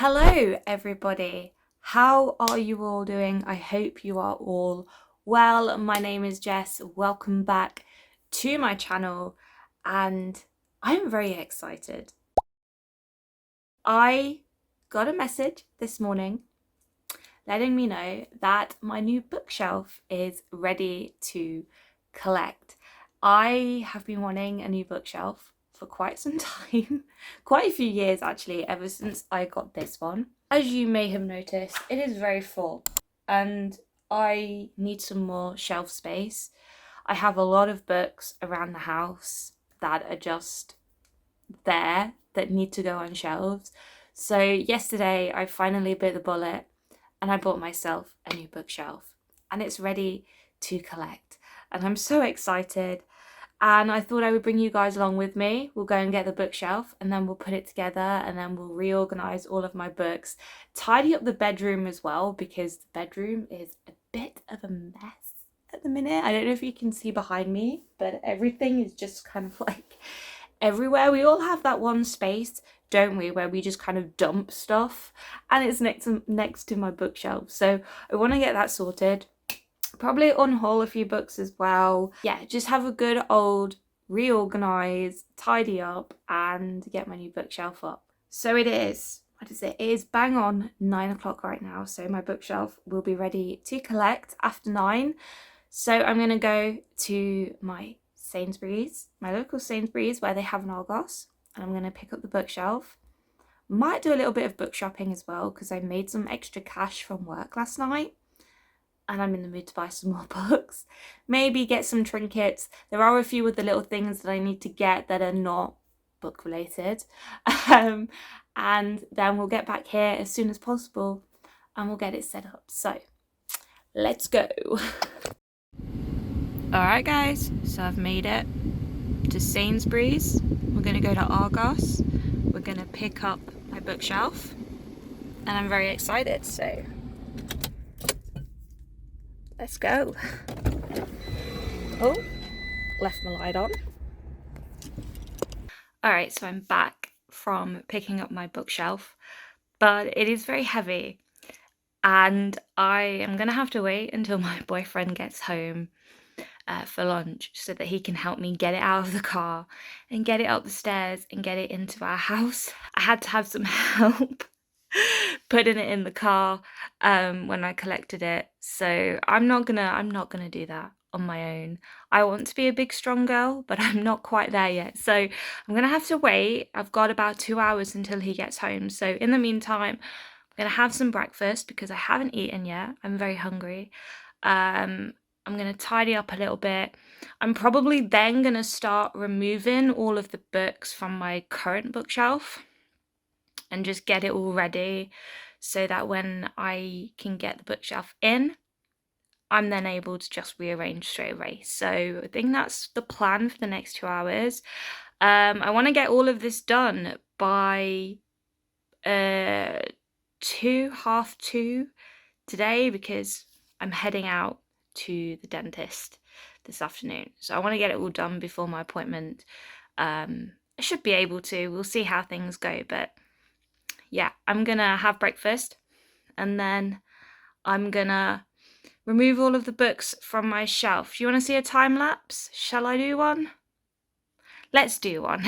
Hello everybody, how are you all doing? I hope you are all well. My name is Jess, welcome back to my channel and I'm very excited. I got a message this morning letting me know that my new bookshelf is ready to collect. I have been wanting a new bookshelf for quite some time, quite a few years actually, ever since I got this one. As you may have noticed, it is very full and I need some more shelf space. I have a lot of books around the house that are just there that need to go on shelves. So yesterday I finally bit the bullet and I bought myself a new bookshelf and it's ready to collect and I'm so excited. And I thought I would bring you guys along with me. We'll go and get the bookshelf and then we'll put it together and then we'll reorganize all of my books, tidy up the bedroom as well because the bedroom is a bit of a mess at the minute. I don't know if you can see behind me, but everything is just kind of like everywhere. We all have that one space, don't we, where we just kind of dump stuff, and it's next to my bookshelf. So I want to get that sorted. Probably unhaul a few books as well. Yeah, just have a good old reorganize, tidy up and get my new bookshelf up. So it is, what is it? It is bang on 9 o'clock right now. So my bookshelf will be ready to collect after 9. So I'm going to go to my Sainsbury's, my local Sainsbury's where they have an Argos, and I'm going to pick up the bookshelf. Might do a little bit of book shopping as well because I made some extra cash from work last night. And I'm in the mood to buy some more books. Maybe get some trinkets. There are a few of the little things that I need to get that are not book related. And then we'll get back here as soon as possible and we'll get it set up. So let's go. Alright guys, so I've made it to Sainsbury's. We're gonna go to Argos. We're gonna pick up my bookshelf and I'm very excited, so let's go. Oh, left my light on. All right, so I'm back from picking up my bookshelf, but it is very heavy and I am gonna have to wait until my boyfriend gets home for lunch so that he can help me get it out of the car and get it up the stairs and get it into our house. I had to have some help putting it in the car when I collected it, so I'm not gonna do that on my own. I want to be a big strong girl, but I'm not quite there yet, so I'm gonna have to wait. I've got about 2 hours until he gets home, so in the meantime I'm gonna have some breakfast because I haven't eaten yet. I'm very hungry. I'm gonna tidy up a little bit. I'm probably then gonna start removing all of the books from my current bookshelf and just get it all ready so that when I can get the bookshelf in, I'm then able to just rearrange straight away. So I think that's the plan for the next 2 hours. I want to get all of this done by 2:30 today because I'm heading out to the dentist this afternoon. So I want to get it all done before my appointment. I should be able to. We'll see how things go, but yeah, I'm gonna have breakfast and then I'm gonna remove all of the books from my shelf. Do you want to see a time lapse? Shall I do one? Let's do one.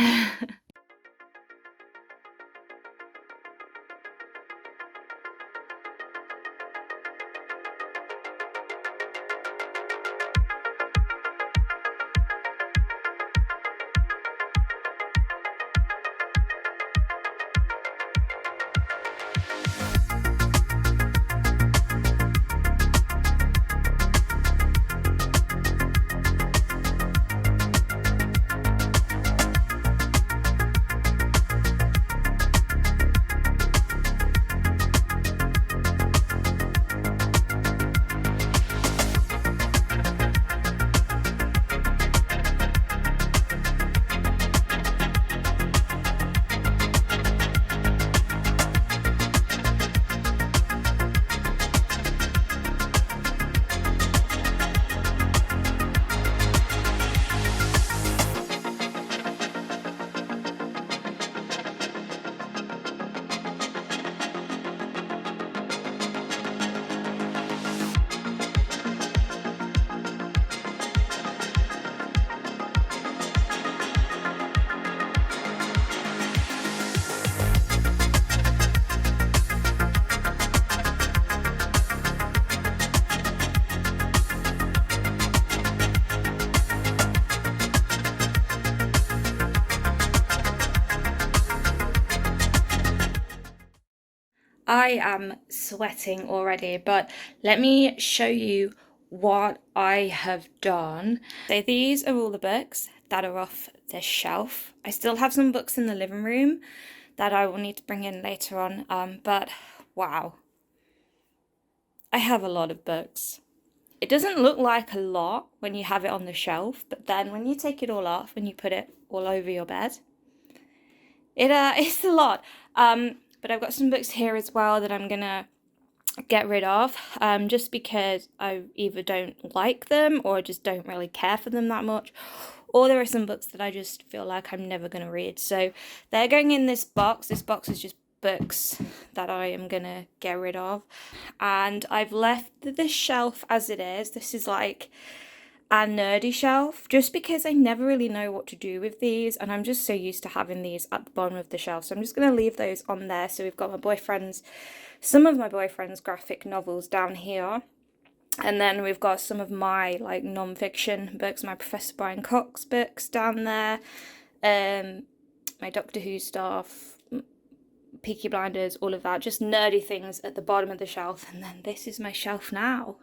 I am sweating already, but let me show you what I have done. So these are all the books that are off this shelf. I still have some books in the living room that I will need to bring in later on, but wow, I have a lot of books. It doesn't look like a lot when you have it on the shelf, but then when you take it all off and you put it all over your bed, it's a lot. But I've got some books here as well that I'm gonna get rid of, just because I either don't like them or just don't really care for them that much, or there are some books that I just feel like I'm never gonna read. So they're going in this box. This box is just books that I am gonna get rid of, and I've left this shelf as it is. This is like a nerdy shelf, just because I never really know what to do with these, and I'm just so used to having these at the bottom of the shelf, so I'm just going to leave those on there. So we've got some of my boyfriend's graphic novels down here, and then we've got some of my like non-fiction books, my Professor Brian Cox books down there, my Doctor Who stuff, Peaky Blinders, all of that, just nerdy things at the bottom of the shelf. And then this is my shelf now.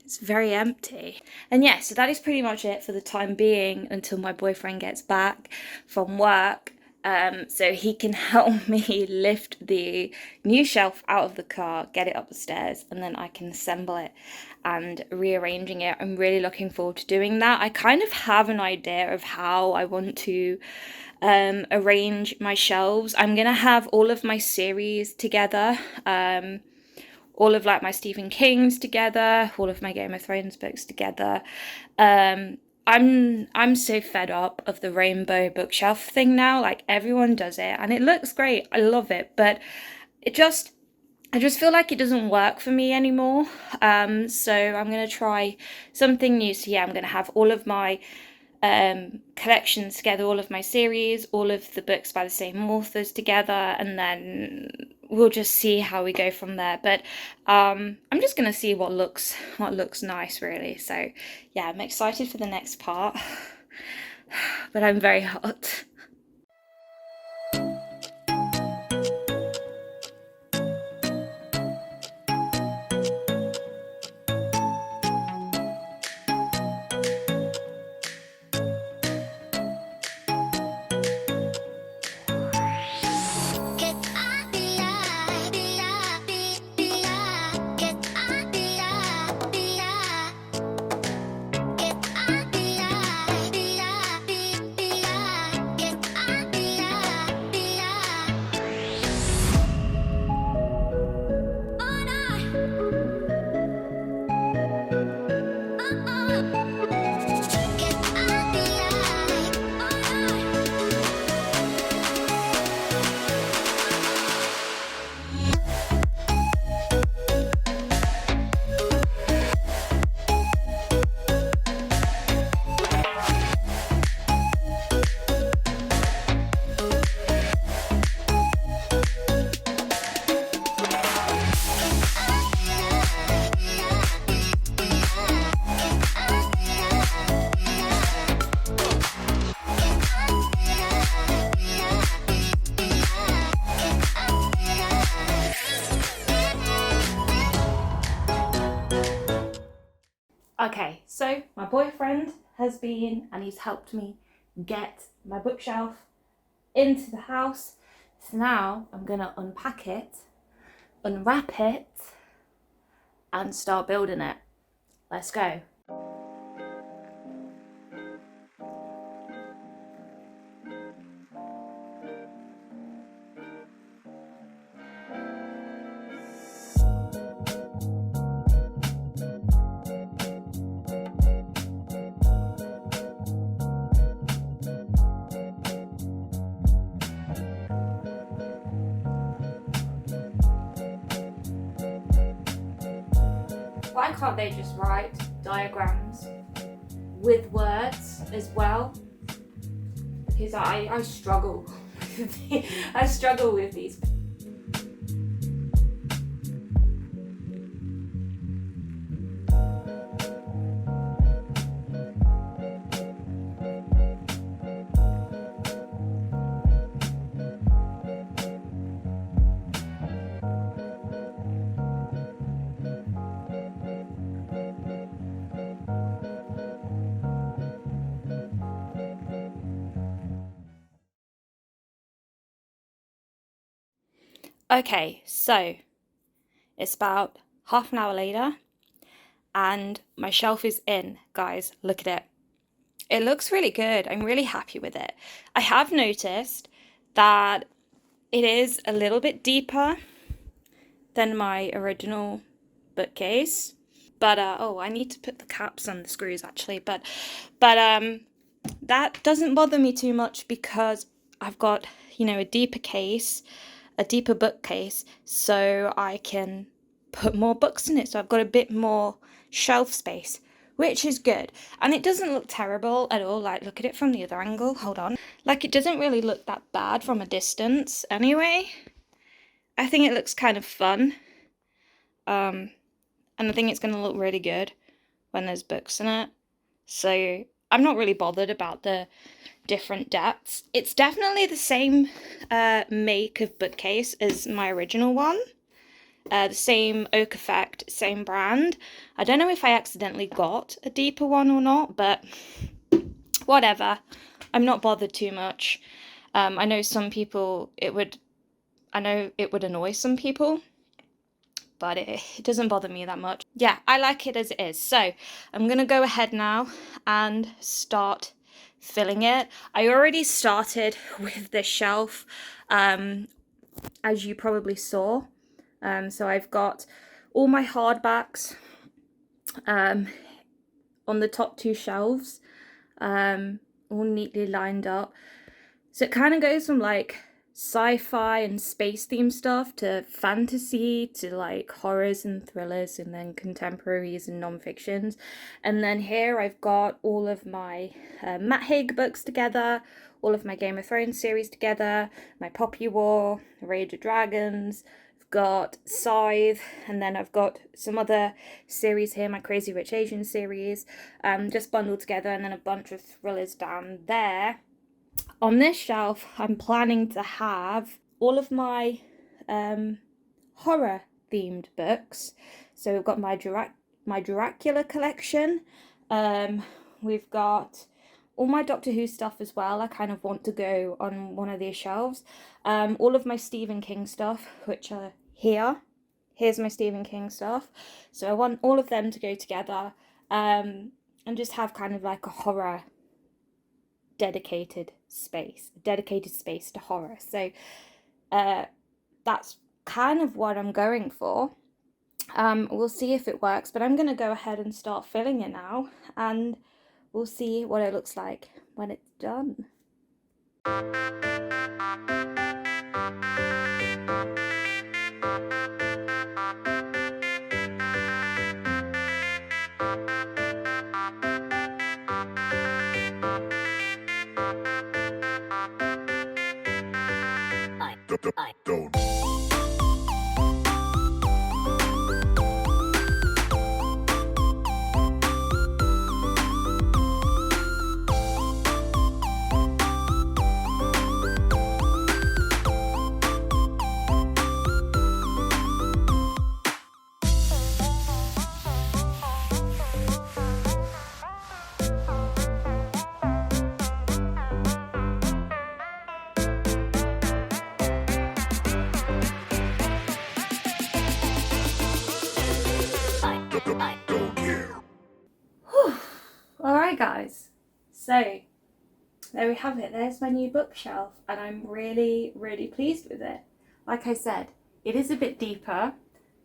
It's very empty. And yeah, so that is pretty much it for the time being until my boyfriend gets back from work, so he can help me lift the new shelf out of the car, get it up the stairs, and then I can assemble it and rearranging it. I'm really looking forward to doing that. I kind of have an idea of how I want to arrange my shelves. I'm gonna have all of my series together, all of like my Stephen King's together, all of my Game of Thrones books together. I'm so fed up of the rainbow bookshelf thing now. Like, everyone does it and it looks great. I love it, but I just feel like it doesn't work for me anymore. So I'm gonna try something new. So yeah, I'm gonna have all of my collections together, all of my series, all of the books by the same authors together, and then we'll just see how we go from there. But I'm just gonna see what looks nice, really. So yeah, I'm excited for the next part, but I'm very hot. Okay, so my boyfriend has been and he's helped me get my bookshelf into the house. So now I'm gonna unpack it, unwrap it, and start building it. Let's go. Why can't they just write diagrams with words as well? Because I struggle. I struggle with these. Okay, so it's about half an hour later and my shelf is in, guys. Look at it. It looks really good. I'm really happy with it. I have noticed that it is a little bit deeper than my original bookcase. But oh, I need to put the caps on the screws actually. But that doesn't bother me too much because I've got, you know, a deeper bookcase, so I can put more books in it. So I've got a bit more shelf space, which is good. And it doesn't look terrible at all. Like, look at it from the other angle. Hold on. Like, it doesn't really look that bad from a distance anyway. I think it looks kind of fun. And I think it's going to look really good when there's books in it. So I'm not really bothered about the different depths. It's definitely the same make of bookcase as my original one. The same oak effect, same brand. I don't know if I accidentally got a deeper one or not, but whatever. I'm not bothered too much. I know it would annoy some people, but it doesn't bother me that much. Yeah, I like it as it is. So I'm going to go ahead now and start filling it. I already started with the shelf, as you probably saw. So I've got all my hardbacks on the top two shelves, all neatly lined up. So it kind of goes from like sci-fi and space themed stuff to fantasy to like horrors and thrillers and then contemporaries and non-fictions. And then here I've got all of my Matt Haig books together, all of my Game of Thrones series together, my Poppy War, Rage of Dragons, I've got Scythe, and then I've got some other series here, my Crazy Rich Asian series, just bundled together, and then a bunch of thrillers down there. On this shelf, I'm planning to have all of my horror themed books. So we've got my Dracula collection. We've got all my Doctor Who stuff as well. I kind of want to go on one of these shelves. All of my Stephen King stuff, which are here. Here's my Stephen King stuff. So I want all of them to go together and just have kind of like a horror dedicated space to horror. So that's kind of what I'm going for. We'll see if it works, but I'm going to go ahead and start filling it now, and we'll see what it looks like when it's done. Don't. Alright guys, so there we have it. There's my new bookshelf, and I'm really pleased with it. Like I said, it is a bit deeper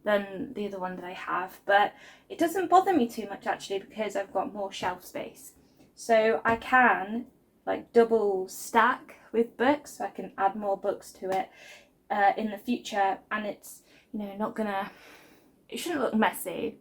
than the other one that I have, but it doesn't bother me too much actually, because I've got more shelf space. So I can like double stack with books, so I can add more books to it in the future, and it's, you know, it shouldn't look messy,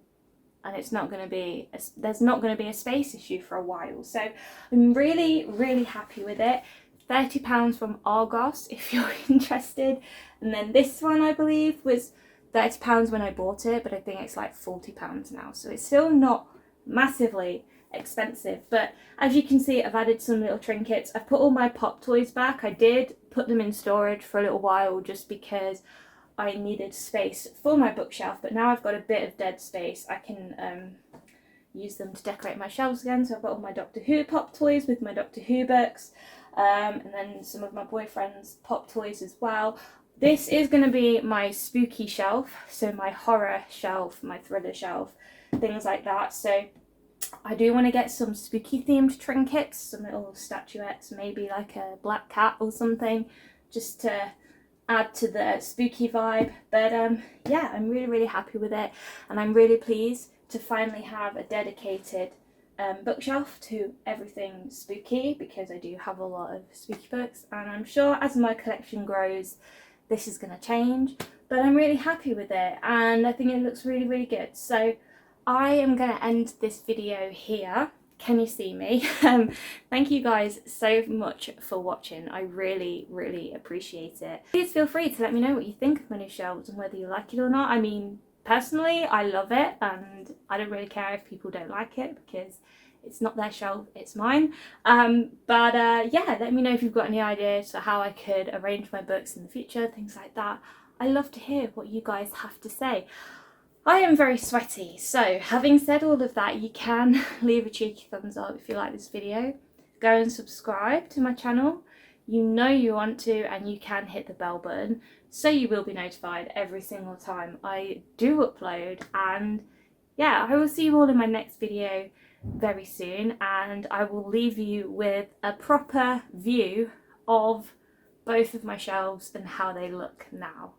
and it's not going to be there's not going to be a space issue for a while. So I'm really happy with it. £30 from Argos if you're interested, and then this one I believe was £30 when I bought it, but I think it's like £40 now, so it's still not massively expensive. But as you can see, I've added some little trinkets. I've put all my pop toys back. I did put them in storage for a little while just because I needed space for my bookshelf, but now I've got a bit of dead space. I can use them to decorate my shelves again. So I've got all my Doctor Who pop toys with my Doctor Who books, and then some of my boyfriend's pop toys as well. This is going to be my spooky shelf, so my horror shelf, my thriller shelf, things like that. So I do want to get some spooky themed trinkets, some little statuettes, maybe like a black cat or something, just to add to the spooky vibe. But yeah, I'm really happy with it, and I'm really pleased to finally have a dedicated bookshelf to everything spooky, because I do have a lot of spooky books, and I'm sure as my collection grows this is going to change, but I'm really happy with it and I think it looks really good. So I am going to end this video here. Can you see me? Thank you guys so much for watching. I really appreciate it. Please feel free to let me know what you think of my new shelves and whether you like it or not. I mean, personally I love it and I don't really care if people don't like it, because it's not their shelf, it's mine. Yeah, let me know if you've got any ideas for how I could arrange my books in the future, things like that. I love to hear what you guys have to say. I am very sweaty, so having said all of that, you can leave a cheeky thumbs up if you like this video. Go and subscribe to my channel. You know you want to, and you can hit the bell button so you will be notified every single time I do upload. And yeah, I will see you all in my next video very soon, and I will leave you with a proper view of both of my shelves and how they look now.